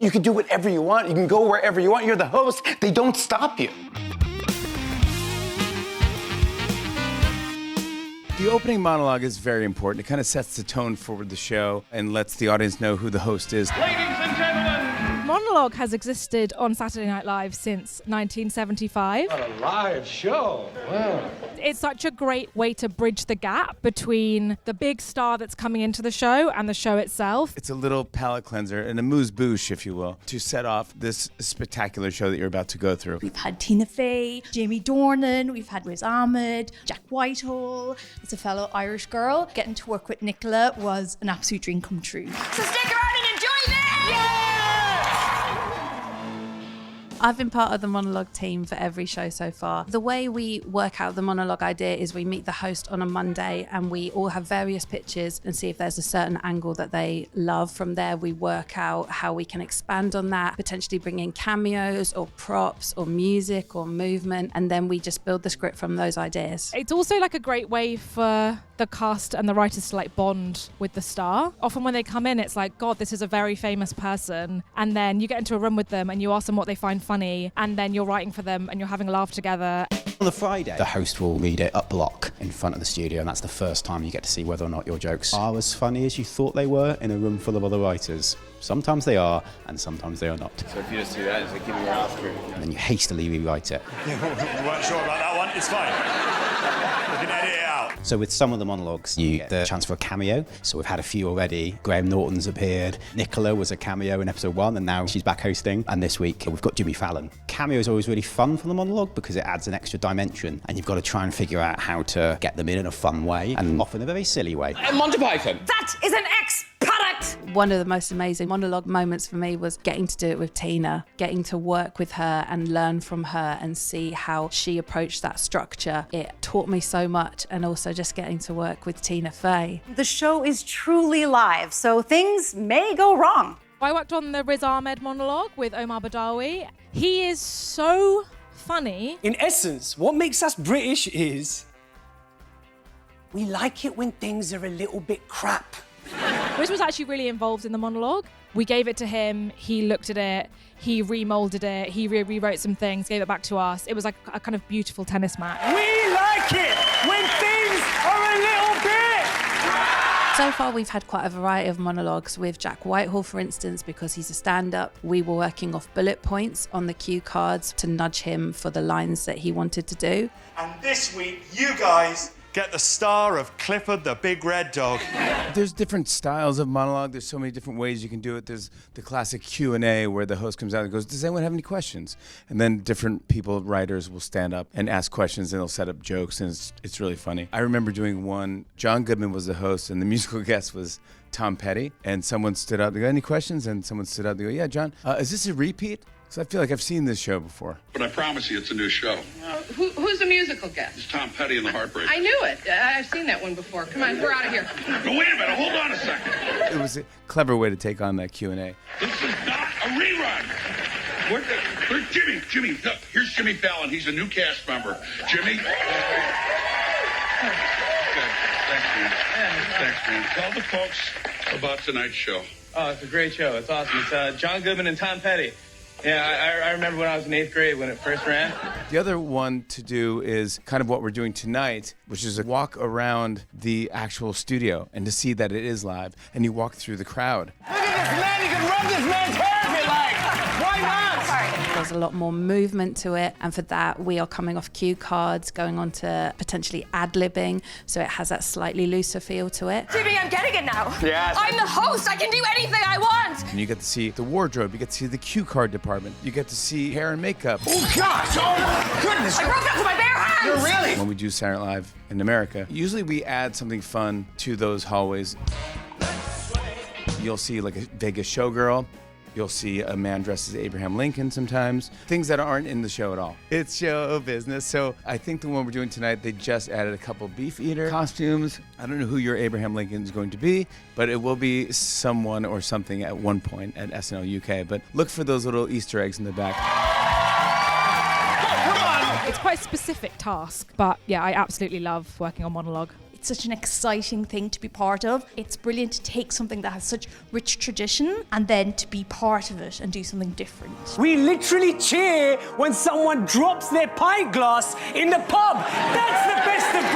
You can do whatever you want. You can go wherever you want. You're the host. They don't stop you. The opening monologue is very important. It kind of sets the tone for the show and lets the audience know who the host is. Ladies and gentlemen, Monologue has existed on Saturday Night Live since 1975. what a live show. Wow. It's such a great way to bridge the gap between the big star that's coming into the show and the show itself. It's a little palate cleanser and a amuse-bouche, if you will, to set off this spectacular show that you're about to go through. We've had Tina Fey, Jamie Dornan, we've had Riz Ahmed, Jack Whitehall. As a fellow Irish girl, getting to work with Nicola was an absolute dream come true. So stick around and enjoy this! Yeah! I've been part of the monologue team for every show so far. The way we work out the monologue idea is we meet the host on a Monday and we all have various pitches and see if there's a certain angle that they love. From there, we work out how we can expand on that, potentially bring in cameos or props or music or movement, and then we just build the script from those ideas. It's also like a great way for the cast and the writers to like bond with the star. Often when they come in, it's like, God, this is a very famous person. And then you get into a room with them and you ask them what they find funny, and then you're writing for them and you're having a laugh together. On the Friday, the host will read it up block in front of the studio, and that's the first time you get to see whether or not your jokes are as funny as you thouut they were in a room full of other writers. Sometimes they are, and sometimes they are not. So if you just do that, it's like give me your Oscar. And then you hastily rewrite it. We weren't sure about that one. It's fine. We can edit it out. So with some of the monologues, you get the chance for a cameo. So we've had a few already. Graham Norton's appeared. Nicola was a cameo in episode 1, and now she's back hosting. And this week, we've got Jimmy Fallon. Cameo is always really fun for the monologue because it adds an extra dimension, and you've got to try and figure out how to get them in a fun way, and often a very silly way. Monty Python. That is an X-product! One of the most amazing monologue moments for me was getting to do it with Tina, getting to work with her and learn from her and see how she approached that structure. It taught me so much, and also just getting to work with Tina Fey. The show is truly live, so things may go wrong. I worked on the Riz Ahmed monologue with Omar Badawi. He is so funny. In essence, what makes us British is we like it when things are a little bit crap. Riz was actually really involved in the monologue. We gave it to him, he looked at it, he remolded it, he rewrote some things, gave it back to us. It was like a kind of beautiful tennis match. We like it when things are a little bit. So far, we've had quite a variety of monologues with Jack Whitehall, for instance, because he's a stand-up. We were working off bullet points on the cue cards to nudge him for the lines that he wanted to do. And this week, you guys get the star of Clifford the Big Red Dog. There's different styles of monologue. There's so many different ways you can do it. There's the classic Q&A where the host comes out and goes, does anyone have any questions? And then different people, writers, will stand up and ask questions, and they'll set up jokes, and it's really funny. I remember doing one, John Goodman was the host, and the musical guest was Tom Petty, and someone stood up, they go, any questions? And someone stood up, they go, yeah, John, is this a repeat? So I feel like I've seen this show before. But I promise you it's a new show. Who's the musical guest? It's Tom Petty and the Heartbreakers. I knew it. I've seen that one before. Come on, we're out of here. No, wait a minute. Hold on a second. It was a clever way to take on that Q&A. This is not a rerun. Where's Jimmy? Jimmy, look, here's Jimmy Fallon. He's a new cast member. Jimmy? Good. Thanks, man. Thanks, man. Tell the folks about tonight's show. Oh, it's a great show. It's awesome. It's John Goodman and Tom Petty. Yeah, I remember when I was in 8th grade when it first ran. The other one to do is kind of what we're doing tonight, which is a walk around the actual studio and to see that it is live, and you walk through the crowd. Look at this man, you can rub this man's hair if you like. Why not? There's a lot more movement to it, and for that we are coming off cue cards, going on to potentially ad-libbing, so it has that slightly looser feel to it. Jimmy, I'm getting it now. Yes. I'm the host. I can do anything I want. And you get to see the wardrobe, you get to see the cue card department, you get to see hair and makeup. Oh, gosh. Oh, goodness. I broke that with my bare hands. You're really? When we do Saturday Night Live in America, usually we add something fun to those hallways. You'll see like a Vegas showgirl. You'll see a man dressed as Abraham Lincoln sometimes. Things that aren't in the show at all. It's show business. So I think the one we're doing tonight, they just added a couple beef eater costumes. I don't know who your Abraham Lincoln is going to be, but it will be someone or something at one point at SNL UK. But look for those little Easter eggs in the back. It's quite a specific task, but yeah, I absolutely love working on monologue. It's such an exciting thing to be part of. It's brilliant to take something that has such rich tradition and then to be part of it and do something different. We literally cheer when someone drops their pint glass in the pub. That's the best of